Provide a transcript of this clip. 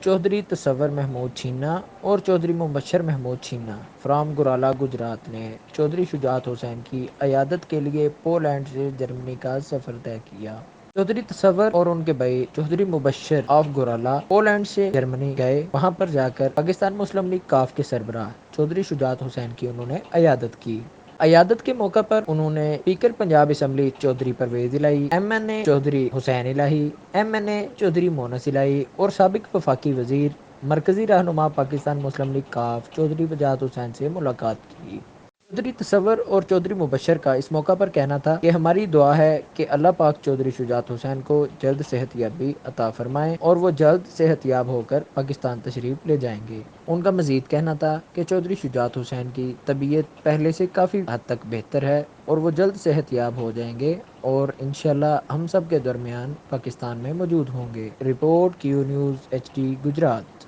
چوہدری تصور محمود چھینہ اور چوہدری مبشر محمود چھینہ فرام گورالا گجرات نے چوہدری شجاعت حسین کی عیادت کے لیے پولینڈ سے جرمنی کا سفر طے کیا۔ چوہدری تصور اور ان کے بھائی چوہدری مبشر آف گورالا پولینڈ سے جرمنی گئے۔ وہاں پر جا کر پاکستان مسلم لیگ کاف کے سربراہ چوہدری شجاعت حسین کی انہوں نے عیادت کی۔ عیادت کے موقع پر انہوں نے اسپیکر پنجاب اسمبلی چوہدری پرویز الہی، MNA چوہدری حسین الہی، MNA چوہدری مونس الہی اور سابق وفاقی وزیر مرکزی رہنما پاکستان مسلم لیگ کاف چوہدری شجاعت حسین سے ملاقات کی۔ چوہدری تصور اور چوہدری مبشر کا اس موقع پر کہنا تھا کہ ہماری دعا ہے کہ اللہ پاک چوہدری شجاعت حسین کو جلد صحت یابی عطا فرمائیں اور وہ جلد صحت یاب ہو کر پاکستان تشریف لے جائیں گے۔ ان کا مزید کہنا تھا کہ چوہدری شجاعت حسین کی طبیعت پہلے سے کافی حد تک بہتر ہے اور وہ جلد صحت یاب ہو جائیں گے اور انشاءاللہ ہم سب کے درمیان پاکستان میں موجود ہوں گے۔ Report QNews HD Gujarat.